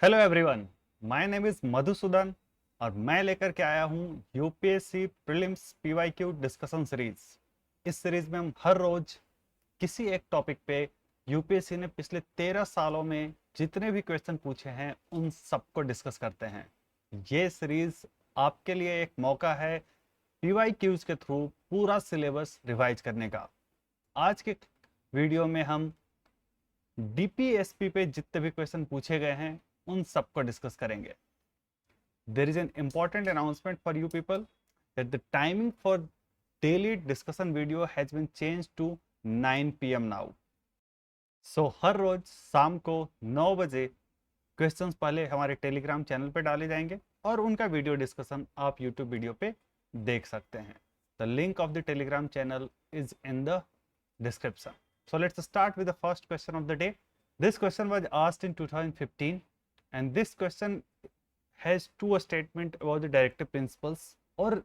Hello everyone, my name is Madhusudan और मैं लेकर के आया हूँ UPSC prelims PYQ discussion series. इस सीरीज में हम हर रोज किसी एक टॉपिक पे यूपीएससी ने पिछले 13 सालों में जितने भी क्वेश्चन पूछे हैं उन सबको डिस्कस करते हैं। ये सीरीज आपके लिए एक मौका है पीवाईक्यूज के थ्रू पूरा सिलेबस रिवाइज करने का। आज के वीडियो में हम डीपीएसपी पे जितने भी क्वेश्चन पूछे गए हैं उन सबको डिस्कस करेंगे। There is an important announcement for you people that the timing for daily discussion video has been changed to 9 PM now. So हर रोज शाम को 9 बजे क्वेश्चंस पहले हमारे टेलीग्राम चैनल पे डाले जाएंगे और उनका वीडियो डिस्कशन आप यूट्यूब वीडियो पे देख सकते हैं। The link of the Telegram channel is in the description. So let's start with the first question of the day. This question was asked in 2015 and this question has two statement about the directive principles और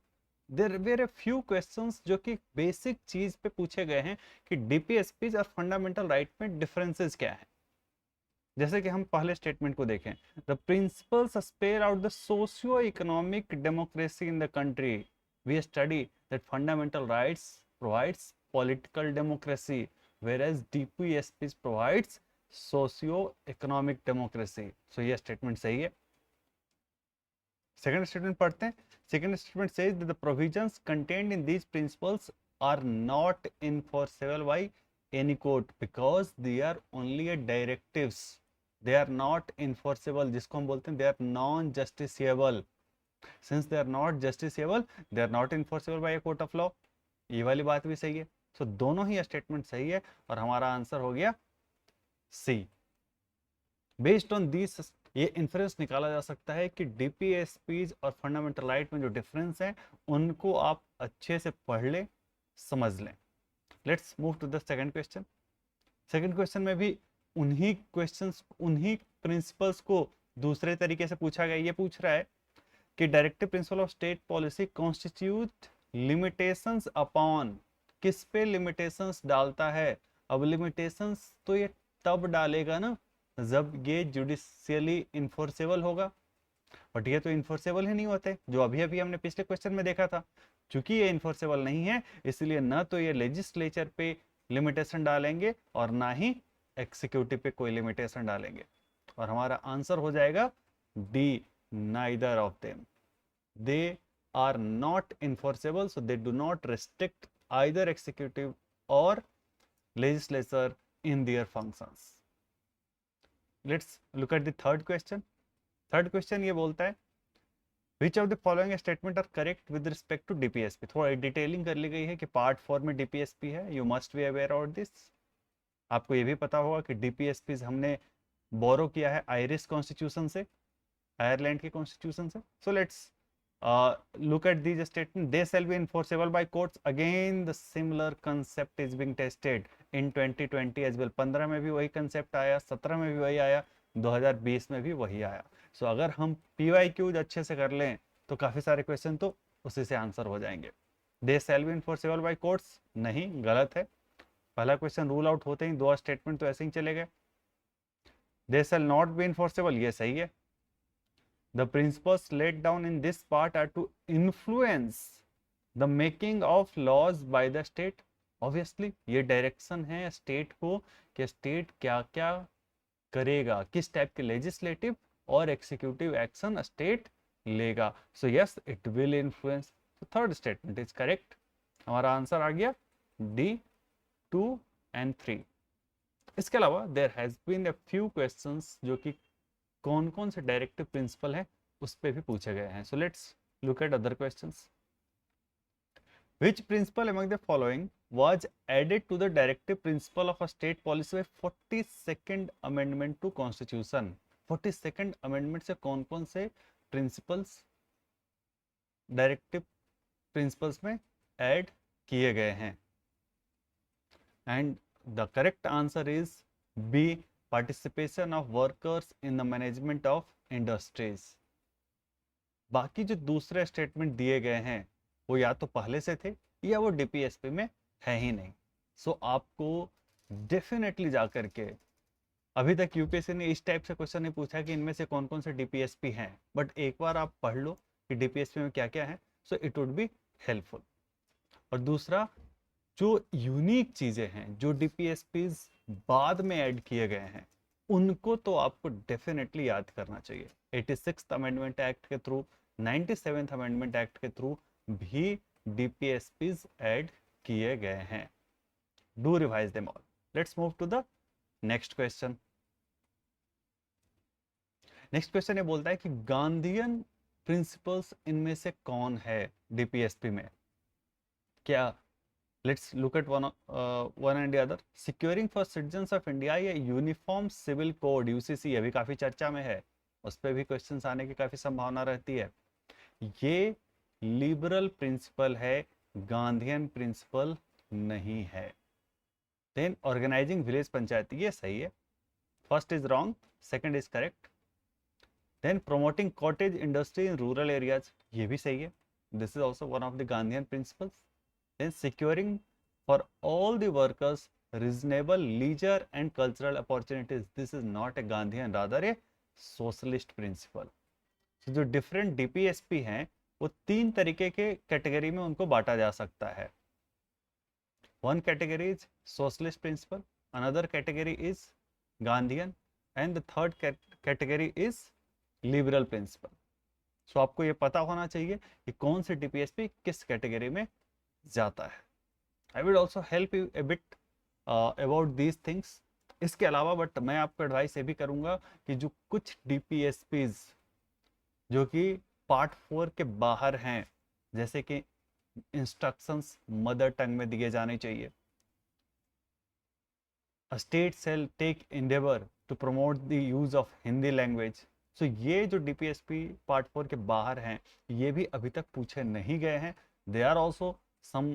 there were a few questions जो कि basic चीज पे पूछे गए हैं कि DPSPs और फंडामेंटल राइट में डिफरेंसेस क्या है। जैसे कि हम पहले स्टेटमेंट को देखें, the principles spell out the socio economic democracy in the country, we study that fundamental rights provides political democracy whereas DPSP provides socio-economic democracy. So ये स्टेटमेंट सही है। सेकेंड स्टेटमेंट पढ़ते हैं। Second statement says that the provisions contained in these principles are not enforceable by any court because they are only a directives, they are not enforceable, जिसको हम बोलते हैं they are non justiciable. Since they are not justiciable they are not enforceable by a court of law. ये वाली बात भी सही है। तो दोनों ही स्टेटमेंट सही है और हमारा आंसर हो गया सी। बेस्ड ऑन दिस ये इन्फ्रेंस निकाला जा सकता है कि डीपीएसपीज और फंडामेंटल राइट में जो डिफरेंस है उनको आप अच्छे से पढ़ लें, समझ लें। Let's move to the second question. Second question में भी उन्हीं क्वेश्चंस उन्हीं प्रिंसिपल्स को दूसरे तरीके से पूछा गया। ये पूछ रहा है कि directive principle of state policy constitute limitations upon, किस पे लिमिटेशंस डालता है। अब लिमिटेशंस तो ये तब डालेगा ना जब ये जुडिशियली इन्फोर्सेबल होगा, बट ये तो इन्फोर्सेबल ही नहीं होते जो अभी अभी हमने पिछले क्वेश्चन में देखा था। चूंकि ये इन्फोर्सेबल नहीं है इसलिए ना तो ये लेजिस्लेचर पे लिमिटेशन डालेंगे और ना ही एग्जीक्यूटिव पे कोई लिमिटेशन डालेंगे और हमारा आंसर हो जाएगा D, neither of them. They are not enforceable so they do not restrict either executive or legislature in their functions. Let's look at the third question. Third question ये बोलता है which of the following statement are correct with respect to DPSP. थोड़ा detailing कर ली गई है कि part 4 में DPSP है। You must be aware of this. आपको ये भी पता होगा कि DPSP हमने बोरो किया है आयरिश कॉन्स्टिट्यूशन से, आयरलैंड के कॉन्स्टिट्यूशन से। So let's look at these statements. They shall be enforceable by courts. Again the similar concept is being tested in 2020 as well. 15 में भी वही कंसेप्ट आया, 17 में भी वही आया, 2020 में भी वही आया। सो अगर हम PYQ अच्छे से कर लें तो काफी सारे क्वेश्चन तो उसी से आंसर हो जाएंगे। They shall be enforceable by courts नहीं, गलत है। पहला क्वेश्चन रूल आउट होते ही दो स्टेटमेंट तो ऐसे ही चले गए। They shall not be enforceable ये सही है। The principles laid down in this part are to influence the making of laws by the state. Obviously, ये डायरेक्शन है स्टेट को कि स्टेट क्या क्या करेगा, किस टाइप के लेजिस्लेटिव और एक्सिक्यूटिव एक्शन स्टेट लेगा। So yes it will influence. Third statement is correct. हमारा आंसर आ गया डी, 2 and 3। इसके अलावा there has been a few questions जो कि कौन कौन से डायरेक्टिव प्रिंसिपल है उस पे भी पूछे गए हैं। So let's look at other questions. Which principle among the following was added to the directive principle of a state policy by 42nd amendment to constitution? 42nd amendment से कौन कौन से प्रिंसिपल्स डायरेक्टिव प्रिंसिपल्स में add किए गए हैं? And the correct answer is B, participation of workers in the management of industries. बाकी जो दूसरे स्टेटमेंट दिए गए हैं वो या तो पहले से थे या वो डीपीएसपी में है ही नहीं। सो आपको डेफिनेटली जाकर के अभी तक यूपीएससी ने इस टाइप से क्वेश्चन नहीं पूछा कि इनमें से कौन कौन से डीपीएसपी हैं, बट एक बार आप पढ़ लो कि डीपीएसपी में क्या क्या है, so it would be helpful. और दूसरा, जो यूनिक चीजें हैं, जो डीपीएसपीज बाद में ऐड किए गए हैं, उनको तो आपको डेफिनेटली याद करना चाहिए। 86th अमेंडमेंट एक्ट के थ्रू, 97th अमेंडमेंट एक्ट के थ्रू भी डीपीएसपीज ऐड किए गए हैं। Do revise them all. Let's move to the next question. Next question ये बोलता है कि गांधीयन प्रिंसिपल्स इनमें से कौन है डीपीएसपी में? क्या, let's look at one and the other. Securing for citizens of India, ये यूनिफॉर्म सिविल कोड यूसीसी अभी काफी चर्चा में है, उस पर भी क्वेश्चंस आने की काफी संभावना रहती है। ये लिबरल प्रिंसिपल है, गांधीयन प्रिंसिपल नहीं है। देन ऑर्गेनाइजिंग विलेज पंचायत, ये सही है, first is wrong, second is correct. Then promoting cottage industry in rural areas, ये भी सही है, this is also one of the Gandhian principles. Then securing for all the workers reasonable leisure and cultural opportunities, this is not a Gandhian, rather a socialist principle. So जो different DPSP हैं वो तीन तरीके के कैटेगरी में उनको बांटा जा सकता है। One category is socialist principle, another category is Gandhian, and the third category is liberal principle. So आपको ये पता होना चाहिए कि कौन सी DPSP किस कैटेगरी में जाता है। I will also help you a bit about these things. इसके अलावा बट मैं आपको एडवाइस ये भी करूंगा कि जो कुछ डीपीएसपीज जो कि पार्ट 4 के बाहर हैं, जैसे कि इंस्ट्रक्शंस मदर टंग में दिए जाने चाहिए, a state shall take endeavour to promote the use of Hindi language. So ये जो डीपीएसपी पार्ट 4 के बाहर हैं, ये भी अभी तक पूछे नहीं गए हैं। They are also some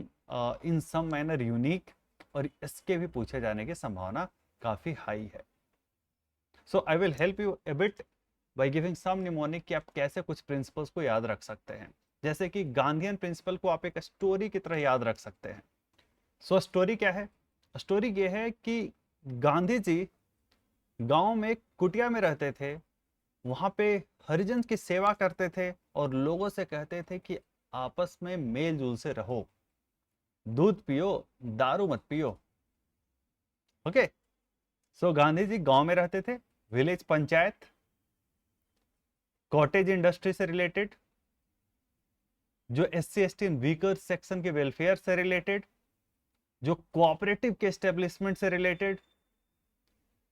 in some manner unique, और इसके भी पूछे जाने की संभावना काफी हाई है। So I will help you a bit by giving some mnemonic कि आप कैसे कुछ प्रिंसिपल्स को याद रख सकते हैं। जैसे कि गांधीयन प्रिंसिपल को आप एक स्टोरी की तरह याद रख सकते हैं। सो स्टोरी क्या है? स्टोरी ये है कि गांधी जी गांव में एक कुटिया में रहते थे, वहां पे हरिजन की सेवा करते थे और लोगों से कहते थे कि आपस में मेल जोल से रहो, दूध पियो, दारू मत पियो। ओके, सो गांधी जी गांव में रहते थे, विलेज पंचायत, कॉटेज इंडस्ट्री से रिलेटेड, जो SC ST वीकर सेक्शन के वेलफेयर से रिलेटेड, जो कोऑपरेटिव के एस्टेब्लिशमेंट से रिलेटेड,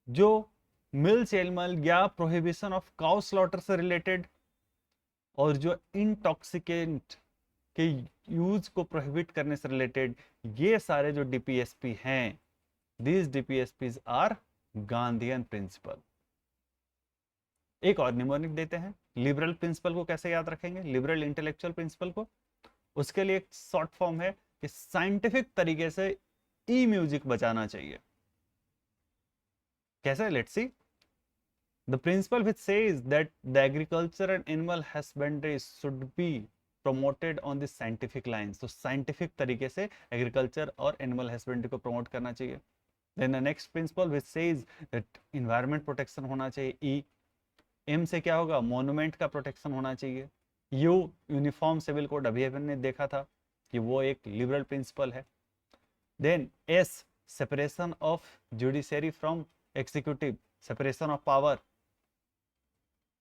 जो मिल्स एनिमल या प्रोहिबिशन ऑफ काउ स्लॉटर से रिलेटेड, और जो इंटॉक्सिकेंट के यूज को प्रोहिबिट करने से रिलेटेड। ये सारे जो डीपीएसपी हैं, these DPSPs are Gandhian principle. एक और निमोनिक देते हैं। लिबरल प्रिंसिपल को कैसे याद रखेंगे? लिबरल इंटेलेक्चुअल प्रिंसिपल को, उसके लिए एक शॉर्ट फॉर्म है कि साइंटिफिक तरीके से ई म्यूजिक बजाना चाहिए। कैसे? Let's see. The principle which says that the agriculture and animal husbandry should be promoted on the scientific lines, तो साइंटिफिक तरीके से एग्रीकल्चर और एनिमल हस्बेंड्री को प्रमोट करना चाहिए। Then the next principle which says that environment protection होना चाहिए, ई। M से क्या होगा? मोन्यूमेंट का प्रोटेक्शन होना चाहिए। यू, यूनिफॉर्म सिविल कोड, अभी अपन ने देखा था कि वो एक लिबरल प्रिंसिपल है। Then S, separation of judiciary from executive, separation of power.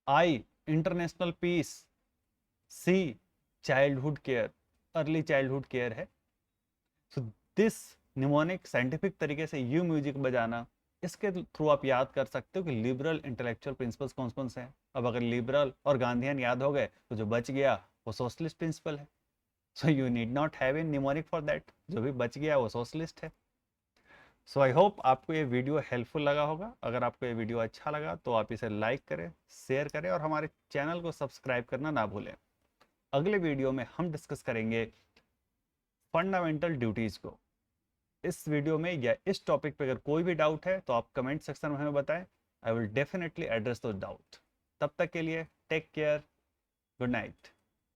I, international peace. C, childhood care, early childhood care है। सो दिस निमोनिक साइंटिफिक तरीके से यू म्यूजिक बजाना, इसके थ्रू आप याद कर सकते हो कि लिबरल इंटेलेक्चुअल प्रिंसिपल्स कौन कौन से हैं। अब अगर लिबरल और गांधीयन याद हो गए तो जो बच गया वो सोशलिस्ट प्रिंसिपल है। So you need not have a mnemonic for that, जो भी बच गया वो सोशलिस्ट है। सो आई होप आपको ये वीडियो हेल्पफुल लगा होगा। अगर आपको ये वीडियो अच्छा लगा तो आप इसे लाइक करें, शेयर करें और हमारे चैनल को सब्सक्राइब करना ना भूलें। अगले वीडियो में हम डिस्कस करेंगे फंडामेंटल ड्यूटीज को। इस वीडियो में या इस टॉपिक पे अगर कोई भी डाउट है तो आप कमेंट सेक्शन में हमें बताएं। आई विल डेफिनेटली एड्रेस दो डाउट। तब तक के लिए टेक केयर, गुड नाइट।